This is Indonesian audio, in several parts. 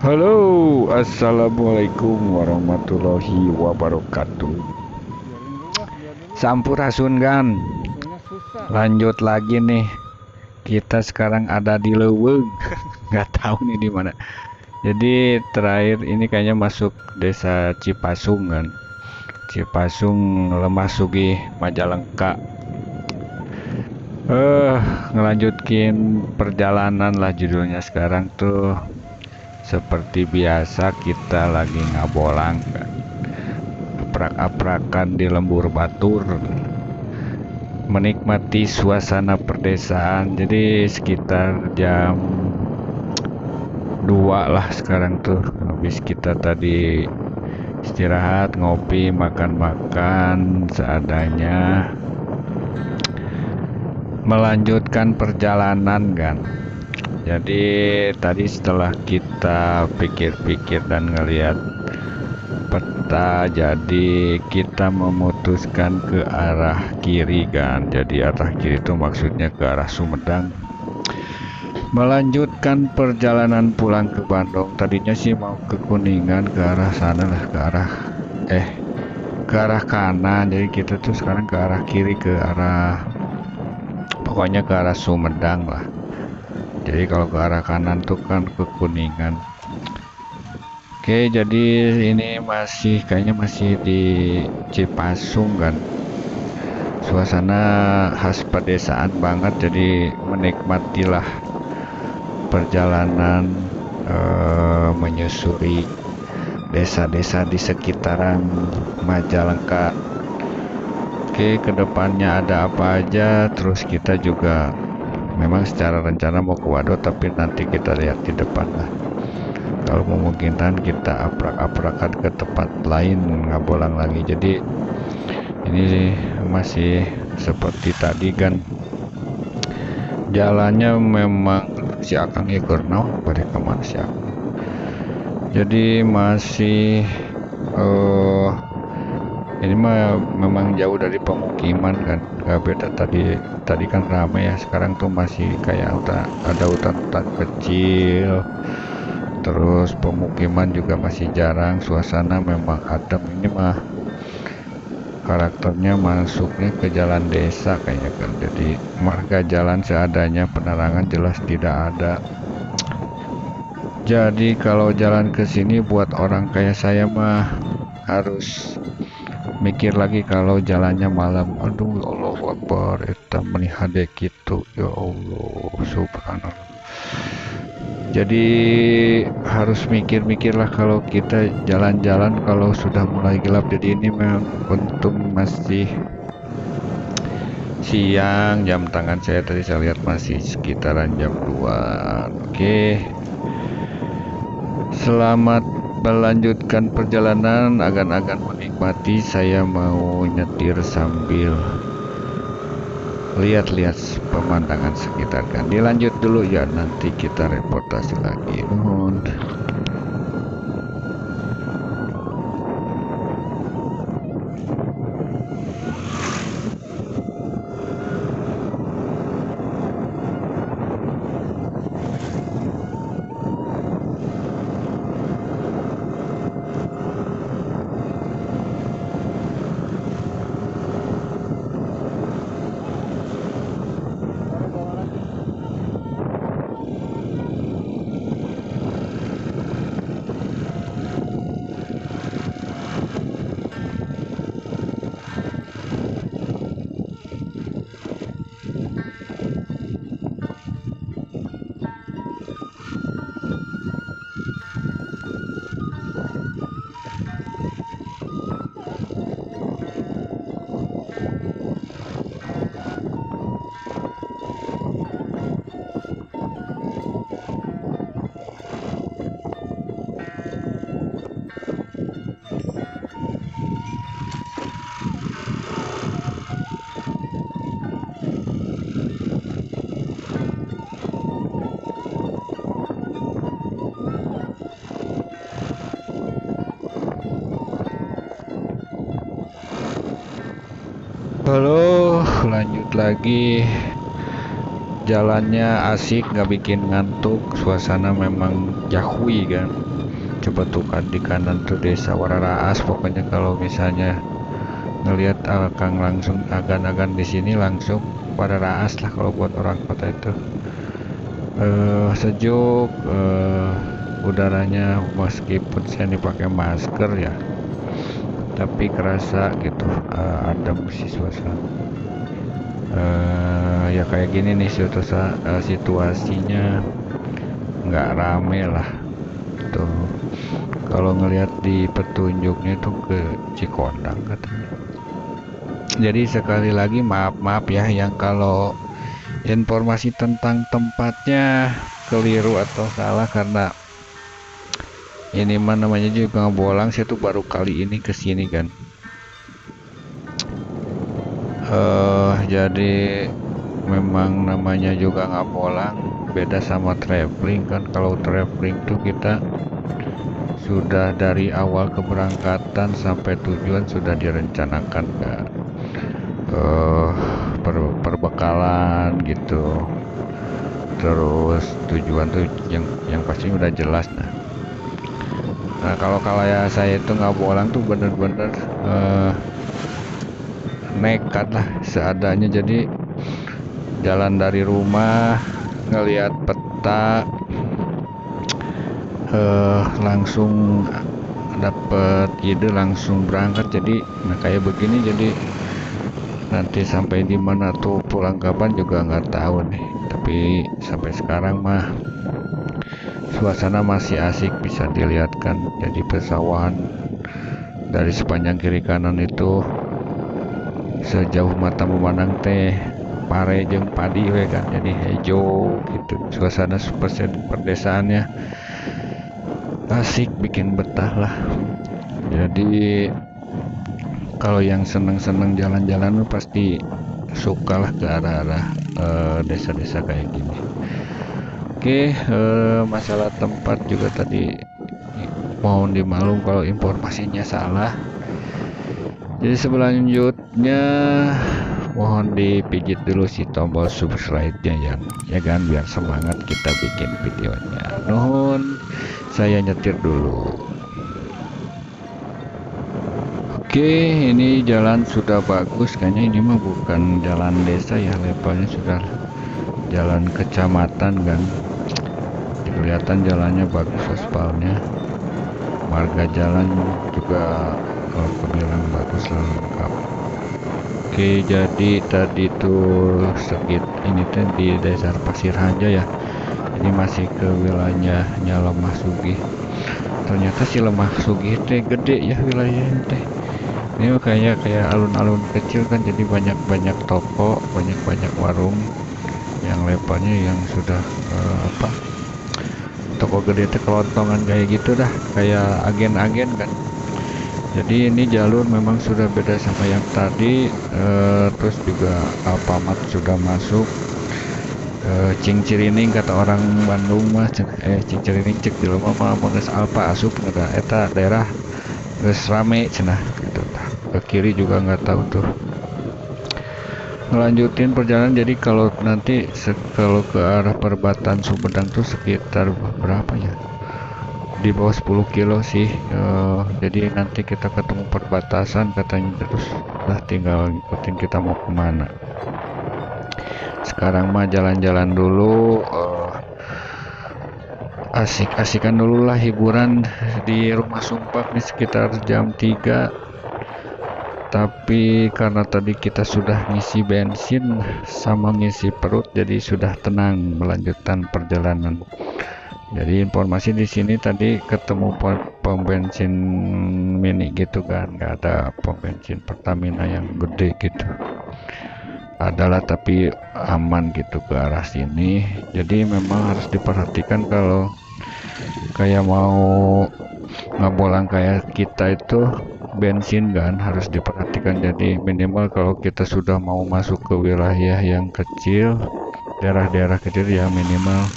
Halo, assalamualaikum warahmatullahi wabarakatuh. Biarin dulu lah, biar dulu. Sampurasun kan, Kayaknya susah. lanjut lagi nih. Kita sekarang ada di Leuweung, nggak tahu nih di mana. Jadi terakhir ini kayaknya masuk desa Cipasung kan. Cipasung, Lemah Sugih, Majalengka. Eh, ngelanjutin perjalanan lah judulnya sekarang tuh. Seperti biasa kita lagi ngabolang kan. Aprak-aprakan di lembur batur, menikmati suasana perdesaan. Jadi sekitar jam 2 lah sekarang tuh, habis kita tadi istirahat, ngopi, makan-makan seadanya, melanjutkan perjalanan kan. Jadi tadi setelah kita pikir-pikir dan ngelihat peta, jadi kita memutuskan ke arah kiri kan. Jadi arah kiri itu maksudnya ke arah Sumedang, melanjutkan perjalanan pulang ke Bandung. Tadinya sih mau ke Kuningan, ke arah sana lah, eh ke arah kanan. Jadi kita tuh sekarang ke arah kiri, ke arah, pokoknya ke arah Sumedang lah. Jadi kalau ke arah kanan tuh kan ke Kuningan. Oke, jadi ini kayaknya masih di Cipasung kan. Suasana khas pedesaan banget, jadi menikmatilah perjalanan, menyusuri desa-desa di sekitaran Majalengka. Oke, kedepannya ada apa aja, terus kita juga memang secara rencana mau ke Waduk, tapi nanti kita lihat di depan lah. Kalau memungkinkan kita aprak-aprakan ke tempat lain, ngabolang lagi. Jadi ini sih masih seperti tadi kan, jalannya memang si Akang ikut pada kemana si Akang. Jadi masih, eh ini mah memang jauh dari pemukiman kan, nggak beda tadi. Tadi kan ramai ya, sekarang tuh masih kayak ada hutan-hutan kecil, terus pemukiman juga masih jarang. Suasana memang adem. Ini mah karakternya masuknya ke jalan desa kayaknya kan, jadi marga jalan seadanya, penerangan jelas tidak ada. Jadi kalau jalan ke sini buat orang kayak saya mah harus mikir lagi kalau jalannya malam. Aduh, ya Allah Akbar, eta menihade gitu, ya Allah subhanallah. Jadi harus mikir-mikirlah kalau kita jalan-jalan kalau sudah mulai gelap. Jadi ini memang untung masih siang, jam tangan saya tadi saya lihat masih sekitaran jam 2. Oke, selamat melanjutkan perjalanan, agan-agan menikmati. Saya mau nyetir sambil lihat-lihat pemandangan sekitar kan. Dilanjut dulu ya, nanti kita reportasi lagi. Nuhun. Baru bawa lagi. Halo, lanjut lagi. jalannya asik, nggak bikin ngantuk, suasana memang jahui kan. Coba tuh kan di kanan tuh desa Wararaas, pokoknya kalau misalnya ngelihat Kang langsung agan-agan di sini langsung Wararaas lah kalau buat orang kota itu. Sejuk, udaranya meskipun saya dipakai masker ya, tapi kerasa gitu, adem sih suasana. Ya kayak gini nih situasinya nggak rame lah tuh. Kalau ngelihat di petunjuknya tuh ke Cikondang katanya. Jadi sekali lagi maaf ya yang kalau informasi tentang tempatnya keliru atau salah, karena ini mah namanya juga bolang, saya tuh baru kali ini kesini kan. Jadi memang namanya juga nggak bolang, beda sama traveling kan. Kalau traveling tuh kita sudah dari awal keberangkatan sampai tujuan sudah direncanakan kan, perbekalan gitu, terus tujuan tuh yang pasti udah jelas. Nah kalau ya saya itu nggak bolang tuh bener-bener nekat lah seadanya. Jadi jalan dari rumah ngelihat peta, langsung dapet ide langsung berangkat. Jadi nah kayak begini, jadi nanti sampai di mana tuh pulang kapan juga nggak tahu nih. Tapi sampai sekarang mah suasana masih asik, bisa dilihatkan. Jadi pesawahan dari sepanjang kiri kanan itu sejauh mata memandang teh pare jeung padi we kan, jadi hijau gitu. Suasana perdesaannya asik, bikin betah lah. Jadi kalau yang seneng-seneng jalan-jalan pasti sukalah ke arah-arah desa-desa kayak gini. Oke, masalah tempat juga tadi mohon dimaklum kalau informasinya salah. Jadi selanjutnya mohon dipijit dulu si tombol subscribe-nya ya kan, biar semangat kita bikin videonya. Nuhun, saya nyetir dulu. Oke, ini jalan sudah bagus, kayaknya ini mah bukan jalan desa ya, levelnya sudah jalan kecamatan kan. Kelihatan jalannya bagus, aspalnya, marga jalan juga kalau kebilang bagus lah, lengkap. Oke, jadi tadi tuh ini tuh di desa Pasir Hanja ya. Ini masih ke wilayahnya Lemah Sugih. Ternyata si Lemah Sugih teh gede ya wilayahnya teh. Ini kayak alun-alun kecil kan, jadi banyak toko, banyak warung yang levelnya yang sudah toko gede teh kelontongan kayak gitu dah, kayak agen-agen kan. Jadi ini jalur memang sudah beda sama yang tadi. Terus juga Alfamart sudah masuk. Cingcirining kata orang Bandung mah, Cingcirining cek di rumah mah geus Alfa asup nggak, eta daerah geus rame cenah gitu. Ke kiri juga nggak tahu tuh. Ngelanjutin perjalanan, jadi kalau nanti kalau ke arah perbatasan Sumedang tuh sekitar berapa ya? Di bawah 10 kilo sih. Jadi nanti kita ketemu perbatasan katanya, terus lah tinggal ngikutin kita mau kemana. Sekarang mah jalan-jalan dulu, asik-asikan dulu lah, hiburan di Rumah Sumpak nih sekitar jam 3. Tapi karena tadi kita sudah ngisi bensin sama ngisi perut, jadi sudah tenang melanjutkan perjalanan. Jadi informasi di sini tadi ketemu pom bensin mini gitu kan, nggak ada pom bensin Pertamina yang gede gitu. Adalah tapi aman gitu ke arah sini. Jadi memang harus diperhatikan kalau kayak mau ngabolang kayak kita itu bensin kan, harus diperhatikan. Jadi minimal kalau kita sudah mau masuk ke wilayah yang kecil, daerah-daerah kecil ya, minimal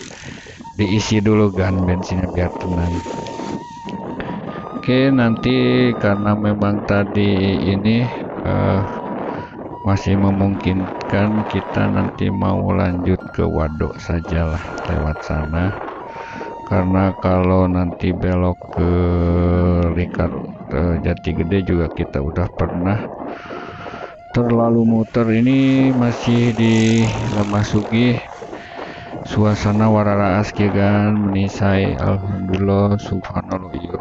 diisi dulu kan bensinnya biar tenang. Oke, nanti karena memang tadi ini masih memungkinkan kita nanti mau lanjut ke Waduk sajalah lewat sana, karena kalau nanti belok ke Lingkar Jati Gede juga kita udah pernah terlalu muter. Ini masih di Lemah suasana warara aski kan menisai, alhamdulillah subhanallah. Iya,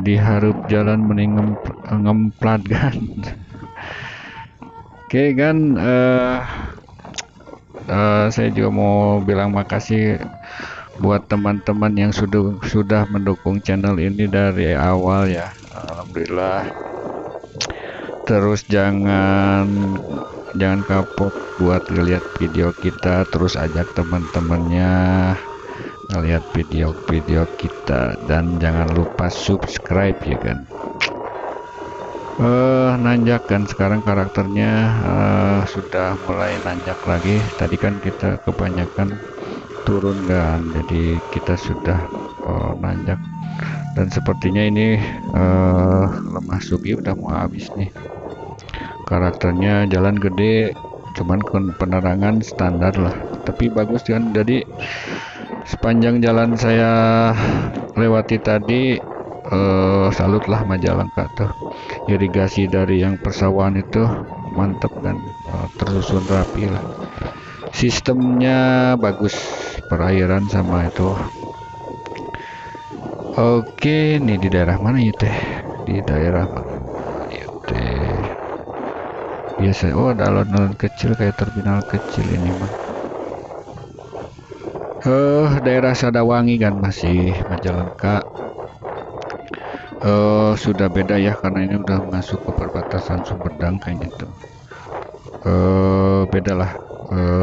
diharap jalan mending ngemplat kan. Oke kan, saya juga mau bilang makasih buat teman-teman yang sudah mendukung channel ini dari awal ya, alhamdulillah. Terus jangan kapok buat ngeliat video kita, terus ajak teman-temannya ngeliat video kita, dan jangan lupa subscribe ya kan. Nanjak kan sekarang karakternya, sudah mulai nanjak lagi. Tadi kan kita kebanyakan turun kan, jadi kita sudah nanjak, dan sepertinya ini Lemah Sugi udah mau habis nih. Karakternya jalan gede, cuman penerangan standar lah, tapi bagus kan. Jadi sepanjang jalan saya lewati tadi, salut lah Majalengka tuh, irigasi dari yang persawahan itu mantep kan, tersusun rapi lah, sistemnya bagus, perairan sama itu. Oke, ini di daerah mana ya teh? Di daerah mana ya teh? Biasa, oh ada alun-alun kecil kayak terminal kecil ini mah. Daerah Sadawangi kan, masih Majalengka. Sudah beda ya, karena ini udah masuk ke perbatasan Sumedang kayaknya tuh. Beda lah,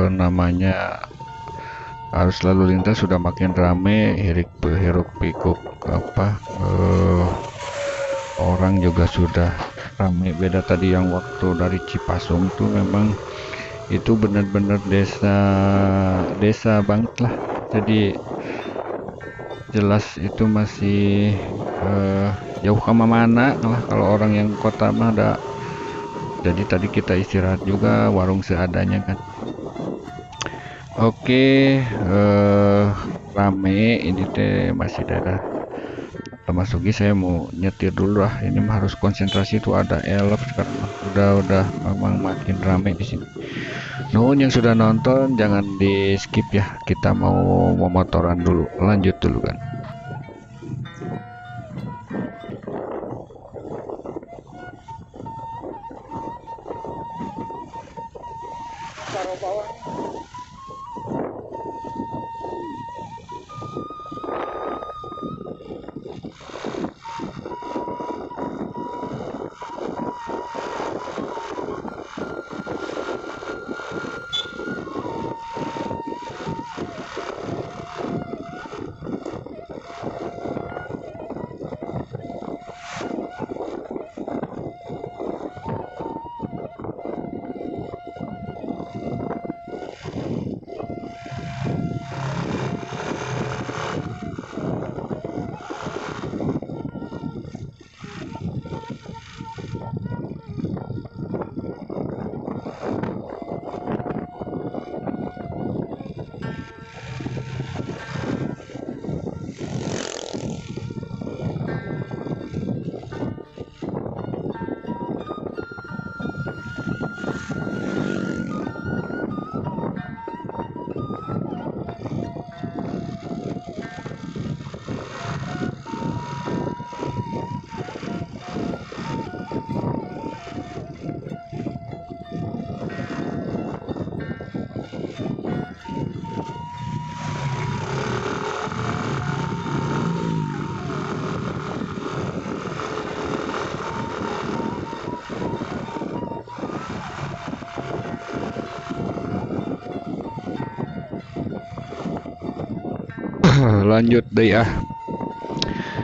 namanya arus lalu lintas sudah makin rame, hiruk pikuk apa, orang juga sudah rame. Beda tadi yang waktu dari Cipasung tuh, memang itu benar-benar desa banget lah, jadi jelas itu masih jauh kemana lah kalau orang yang kota mah ada. Jadi tadi kita istirahat juga, warung seadanya kan. Oke, rame ini teh, masih daerah Lemah saya mau nyetir dulu lah, ini mah harus konsentrasi tuh, ada elf karena udah memang makin rame di sini. Nuhun yang sudah nonton, jangan di skip ya, kita mau memotoran dulu, lanjut dulu kan. Taruh bawah. Lanjut deh ya.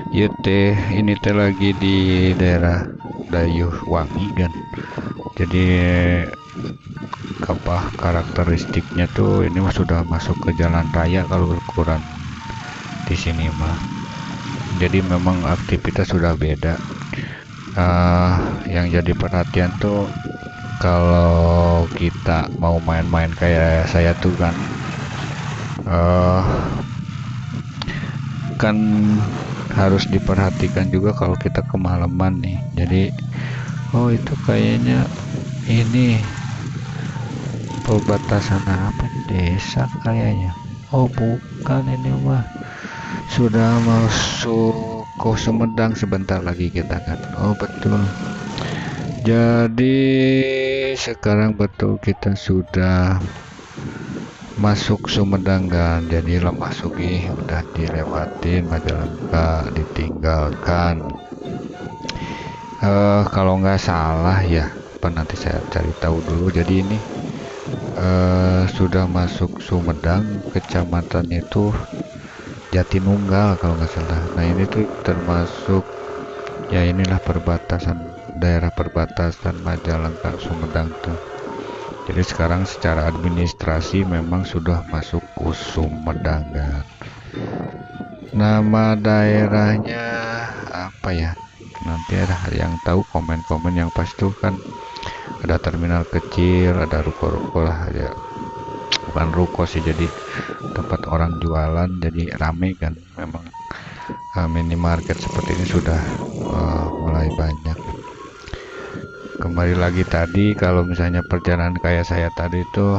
Ya teh, ini teh lagi di daerah Dayuh Wangi kan. Jadi apa karakteristiknya tuh, ini mah sudah masuk ke jalan raya kalau ukuran di sini mah. Jadi memang aktivitas sudah beda. yang jadi perhatian tuh kalau kita mau main-main kayak saya tuh kan eh, kan harus diperhatikan juga kalau kita kemalaman nih. Jadi oh itu kayaknya ini perbatasan apa nih, desa kayaknya. Oh bukan, ini mah sudah masuk ke Sumedang sebentar lagi kita kan. Oh betul, jadi sekarang betul kita sudah masuk Sumedang kan. Jadi Lemah Sugih udah dilewatin, Majalengka ditinggalkan. Kalau nggak salah ya, nanti saya cari tahu dulu. Jadi ini sudah masuk Sumedang, kecamatannya itu Jatinunggal kalau nggak salah. Nah ini tuh termasuk ya inilah perbatasan, daerah perbatasan Majalengka Sumedang tuh. Jadi sekarang secara administrasi memang sudah masuk ke Sumedang kan. Nama daerahnya apa ya? Nanti ada yang tahu komen-komen. Yang pas tuh kan ada terminal kecil, ada ruko-ruko lah ya. Bukan ruko sih, jadi tempat orang jualan, jadi rame kan. Memang minimarket seperti ini sudah mulai banyak. Kembali lagi tadi, kalau misalnya perjalanan kayak saya tadi itu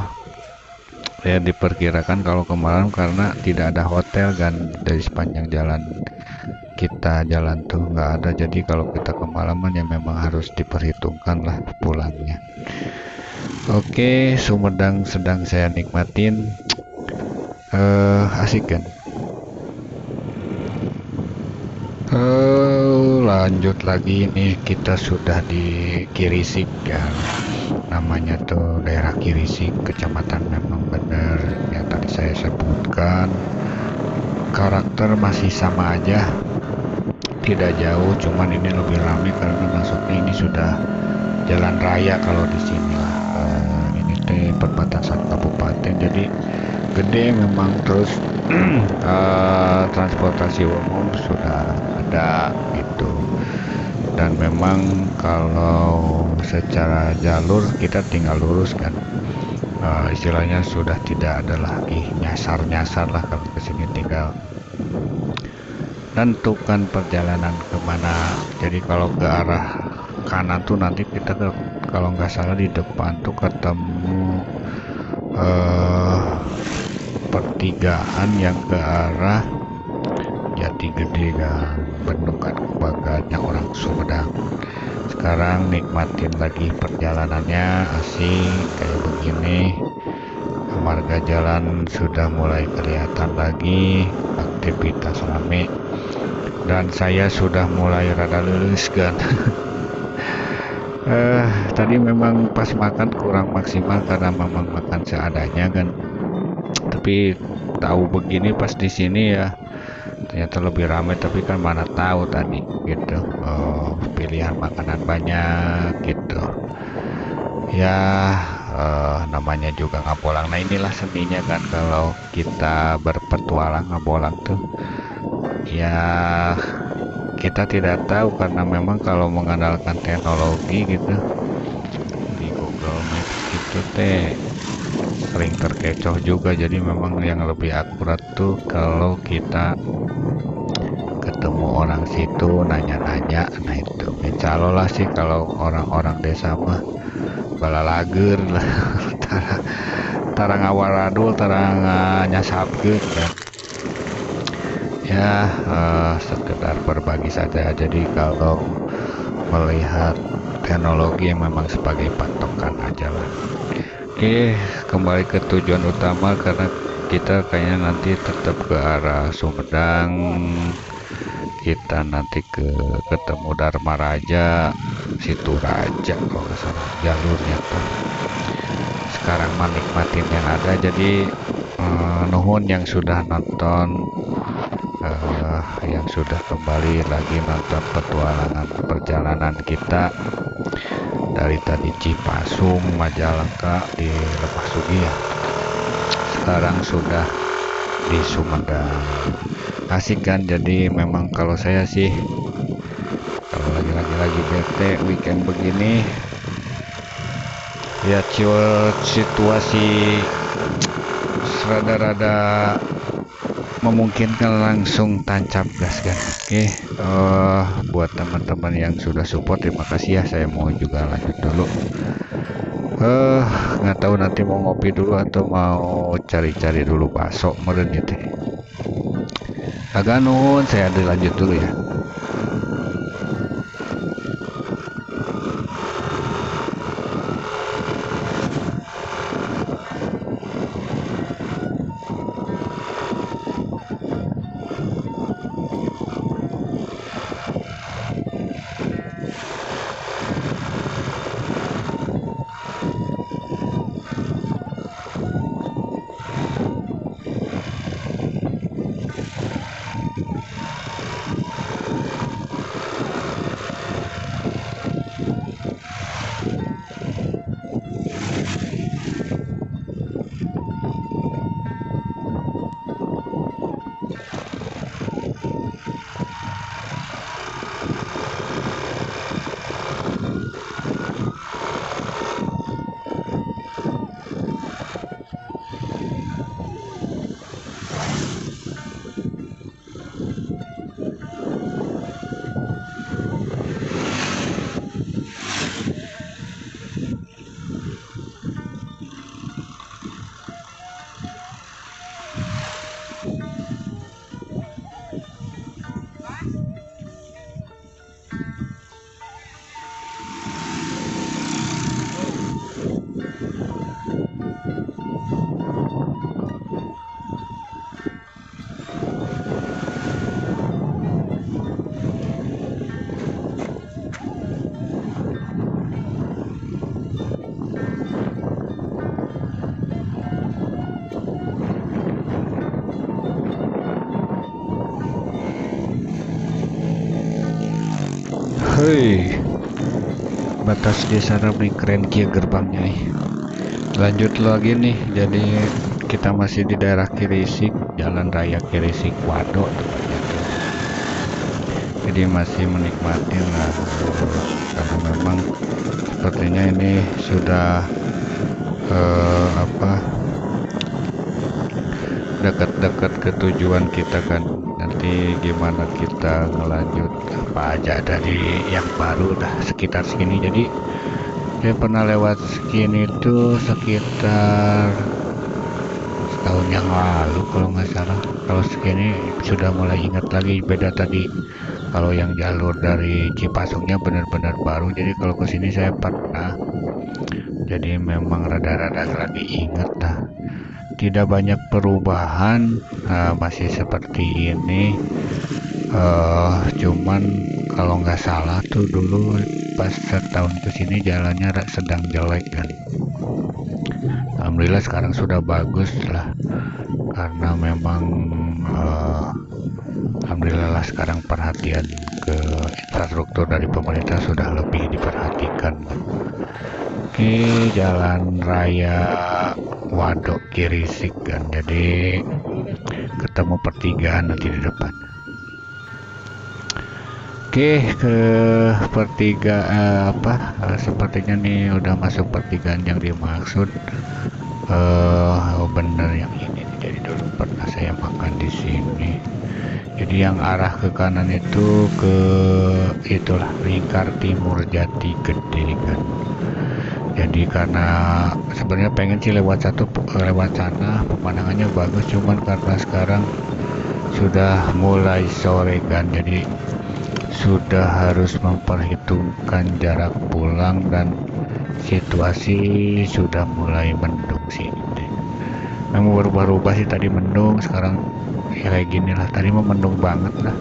ya diperkirakan kalau kemarin karena tidak ada hotel kan, dari sepanjang jalan kita jalan tuh nggak ada. Jadi kalau kita kemalaman ya memang harus diperhitungkan lah pulangnya. Oke, Sumedang sedang saya nikmatin. Asik kan. Lanjut lagi, ini kita sudah di Kirisik kan, namanya tuh daerah Kirisik, kecamatan memang benar yang tadi saya sebutkan. Karakter masih sama aja, tidak jauh, cuman ini lebih ramai karena masuknya ini sudah jalan raya kalau di sini lah. Ini teh perbatasan kabupaten, jadi gede memang. Terus transportasi umum sudah ada gitu, dan memang kalau secara jalur kita tinggal lurus kan. Istilahnya sudah tidak ada lagi nyasar-nyasar lah kalau kesini, tinggal tentukan perjalanan kemana. Jadi kalau ke arah kanan tuh nanti kita kalau nggak salah di depan tuh ketemu pertigaan yang ke arah Jati Gede kan, Bendungan kebanggaannya orang Sumedang. Sekarang nikmatin lagi perjalanannya, asik kayak begini. Marga jalan sudah mulai kelihatan lagi, aktivitas rame, dan saya sudah mulai rada lulus kan. Tadi memang pas makan kurang maksimal karena memang makan seadanya kan. Tapi tahu begini pas di sini ya ternyata lebih ramai, tapi kan mana tahu tadi gitu. Pilihan makanan banyak gitu ya. Namanya juga ngabolang. Nah inilah seninya kan, kalau kita berpetualang ngabolang tuh ya kita tidak tahu, karena memang kalau mengandalkan teknologi gitu di Google Maps gitu teh sering terkecoh juga. Jadi memang yang lebih akurat tuh kalau kita ketemu orang situ nanya-nanya. Nah itu insya Allah lah sih, kalau orang-orang desa mah balalager lah. Tarang awaradul, tarang nyasapkeun kan. Ya sekedar berbagi saja. Jadi kalau melihat teknologi yang memang sebagai patokan aja lah. Oke, kembali ke tujuan utama, karena kita kayaknya nanti tetap ke arah Sumedang. Kita nanti ketemu Dharma Raja, Situ Raja kalau nggak salah jalurnya tuh. Sekarang menikmatin yang ada. Jadi nuhun yang sudah nonton, yang sudah kembali lagi nonton petualangan perjalanan kita dari tadi Cipasung, Majalengka, di Lemah Sugih ya. Sekarang sudah di Sumedang. Asik kan. Jadi memang kalau saya sih kalau lagi lagi bete weekend begini ya, situasi rada-rada memungkinkan langsung tancap gas kan. Oke, buat teman-teman yang sudah support terima kasih ya. Saya mau juga lanjut dulu. Nggak tahu nanti mau ngopi dulu atau mau cari-cari dulu bakso meren gitu. Agak nuhun, saya lanjut dulu ya. Hei, batas desa Ramli keren kia gerbangnya. Lanjut lagi nih, jadi kita masih di daerah Kirisik, Jalan Raya Kirisik Wadok tepatnya tuh. Jadi masih menikmati lah, karena memang sepertinya ini sudah dekat-dekat ke tujuan kita kan. Nanti gimana kita ngelanjut apa aja dari yang baru dah sekitar sini. Jadi saya pernah lewat sini tuh sekitar setahun yang lalu kalau nggak salah. Kalau segini sudah mulai ingat lagi, beda tadi. Kalau yang jalur dari Cipasungnya benar-benar baru, jadi kalau kesini saya pernah, jadi memang rada-rada lagi ingat dah. Tidak banyak perubahan, masih seperti ini. Cuman kalau nggak salah tuh dulu pas setahun kesini jalannya sedang jelek kan. Alhamdulillah sekarang sudah bagus lah, karena memang alhamdulillah lah sekarang perhatian ke infrastruktur dari pemerintah sudah lebih diperhatikan. Oke, jalan raya Wadok Kirisik kan, jadi ketemu pertigaan nanti di depan. Oke, ke pertigaan sepertinya nih udah masuk pertigaan yang dimaksud. Bener yang ini nih, jadi dulu pernah saya makan di sini. Jadi yang arah ke kanan itu ke itulah Lingkar Timur Jati Gede kan. Jadi karena sebenarnya pengen sih lewat sana pemandangannya bagus, cuman karena sekarang sudah mulai sore kan, jadi sudah harus memperhitungkan jarak pulang dan situasi sudah mulai mendung sih. Memang berubah-ubah sih, tadi mendung, sekarang ya kayak gini lah. Tadi mau mendung banget lah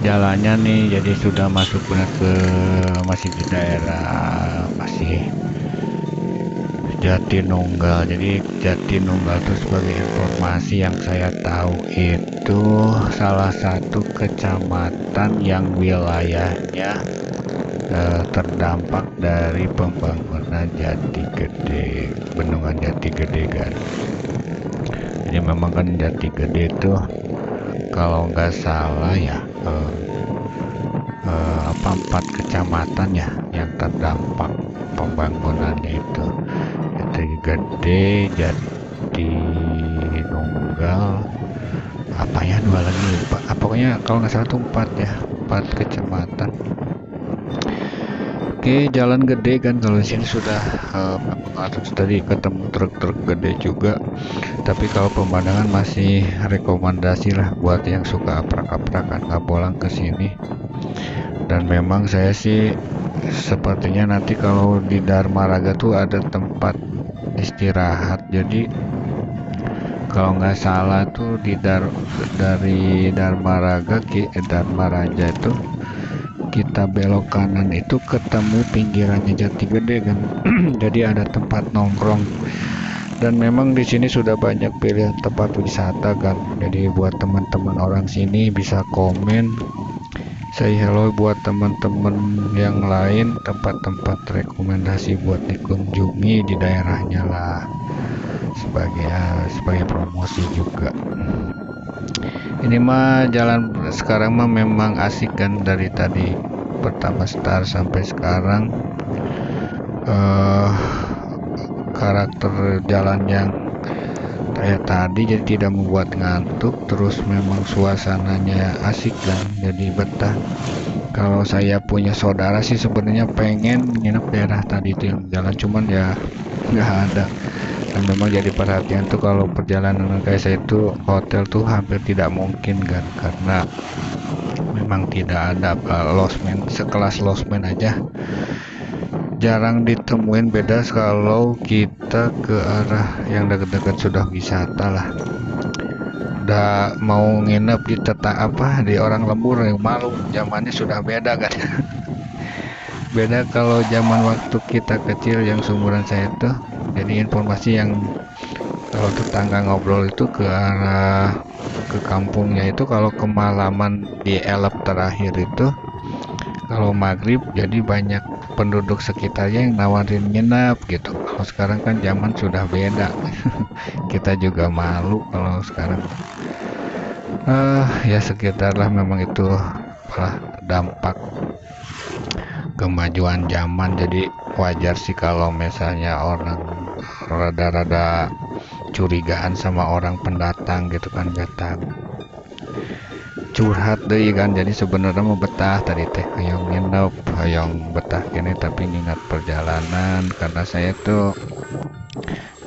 jalannya nih, jadi sudah masuk benar ke masih di daerah masih Jatinunggal. Jadi Jatinunggal itu sebagai informasi yang saya tahu itu salah satu kecamatan yang wilayahnya terdampak dari pembangunan Jati Gede, bendungan Jati Gede kan. Jadi memang kan Jati Gede itu kalau nggak salah ya 4 kecamatan ya yang terdampak pembangunannya itu. Jati Gede, Jati Nunggal, apa ya dua lagi lupa. Pokoknya kalau nggak salah tuh 4 ya, 4 kecamatan. Oke, jalan gede kan kalau di sini sudah harus tadi ketemu truk-truk gede juga. Tapi kalau pemandangan masih rekomendasi lah buat yang suka aprak-aprakan Ngabolang ke sini. Dan memang saya sih sepertinya nanti kalau di Dharmaraga tuh ada tempat istirahat. Jadi kalau nggak salah tuh dari Dharmaraja itu kita belok kanan itu ketemu pinggirannya Jati Gede kan. Jadi ada tempat nongkrong dan memang di sini sudah banyak pilihan tempat wisata kan. Jadi buat teman-teman orang sini bisa komen, say hello buat teman-teman yang lain, tempat-tempat rekomendasi buat dikunjungi di daerahnya lah, sebagai promosi juga. Ini mah jalan sekarang mah memang asik kan, dari tadi pertama start sampai sekarang. Karakter jalan yang kayak tadi jadi tidak membuat ngantuk, terus memang suasananya asik kan, jadi betah. Kalau saya punya saudara sih sebenarnya pengen nginep daerah tadi itu yang jalan, cuman ya nggak ada. Dan memang jadi perhatian tuh kalau perjalanan kayak saya itu hotel tuh hampir tidak mungkin kan, karena memang tidak ada losmen sekelas losmen aja jarang ditemuin. Beda kalau kita ke arah yang dekat-dekat sudah wisata lah, udah mau nginep di di orang lembur yang malu, zamannya sudah beda kan. Beda kalau zaman waktu kita kecil yang seumuran saya tuh. Jadi informasi yang kalau tetangga ngobrol itu ke arah ke kampungnya itu kalau kemalaman di elep terakhir itu kalau maghrib, jadi banyak penduduk sekitarnya yang nawarin nginep gitu. Kalau sekarang kan zaman sudah beda. Kita juga malu kalau sekarang. Ya sekitarlah, memang itu dampak kemajuan zaman. Jadi wajar sih kalau misalnya orang rada-rada curigaan sama orang pendatang gitu kan, datang curhat deh kan. Jadi sebenarnya mau betah tadi teh hayang nginep, hayang betah kene, tapi ngingat perjalanan karena saya tuh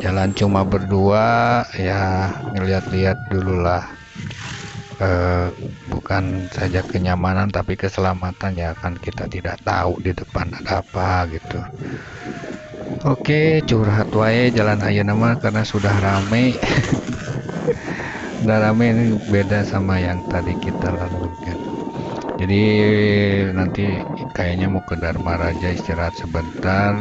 jalan cuma berdua ya, ngeliat-liat dulu lah. Bukan saja kenyamanan tapi keselamatan ya kan, kita tidak tahu di depan ada apa gitu. Oke, curhat wae jalan ayeuna mah karena sudah rame. Udah rame, ini beda sama yang tadi kita lalukan. Jadi nanti kayaknya mau ke Dharmaraja istirahat sebentar,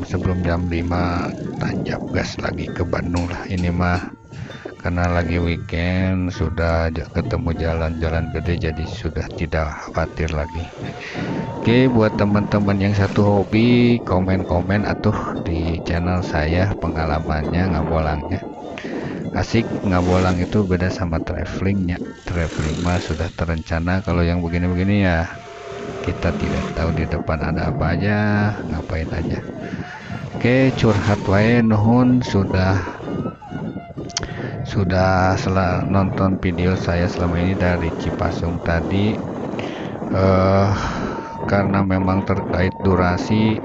sebelum jam 5 tancap gas lagi ke Bandung lah. Ini mah karena lagi weekend sudah ketemu jalan-jalan gede, jadi sudah tidak khawatir lagi. Oke, buat teman-teman yang satu hobi, komen-komen atuh di channel saya pengalamannya ngabolangnya. Asik, ngabolang itu beda sama travelingnya. Traveling mah sudah terencana, kalau yang begini-begini ya kita tidak tahu di depan ada apa aja, ngapain aja. Oke, curhat wae nuhun sudah nonton video saya selama ini dari Cipasung tadi. Karena memang terkait durasi,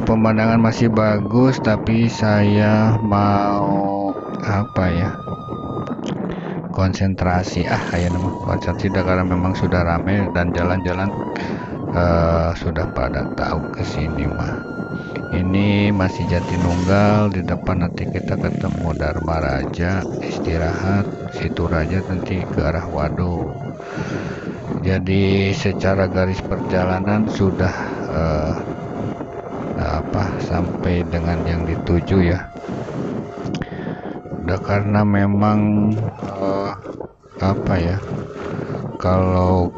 pemandangan masih bagus, tapi saya mau konsentrasi konsentrasi karena memang sudah ramai dan jalan-jalan sudah pada tahu kesini mah. Ini masih Jatinunggal, di depan nanti kita ketemu Dharmaraja, istirahat situ Raja, nanti ke arah Waduk. Jadi secara garis perjalanan sudah sampai dengan yang dituju ya. Udah, karena memang kalau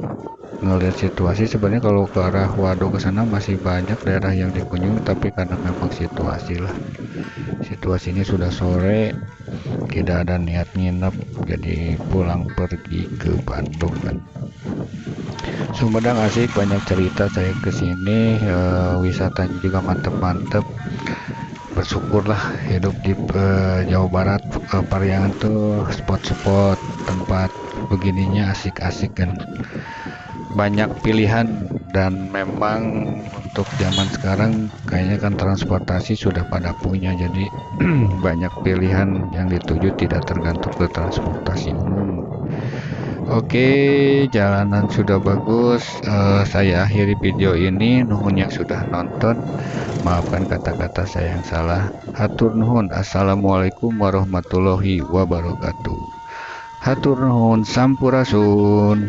ngelihat situasi sebenarnya kalau ke arah Waduk ke sana masih banyak daerah yang dikunjungi, tapi karena memang situasinya sudah sore, tidak ada niat nginep, jadi pulang pergi ke Bandung kan. Sumedang asik, banyak cerita saya kesini, wisatanya juga mantep-mantep. Bersyukurlah hidup di Jawa Barat, Pariangan tuh spot-spot tempat begininya asik-asik kan, banyak pilihan. Dan memang untuk zaman sekarang kayaknya kan transportasi sudah pada punya, jadi banyak pilihan yang dituju, tidak tergantung ke transportasi umum. Oke, jalanan sudah bagus. Saya akhiri video ini. Nuhun yang sudah nonton. Maafkan kata-kata saya yang salah. Hatur nuhun. Assalamualaikum warahmatullahi wabarakatuh. Hatur nuhun. Sampurasun.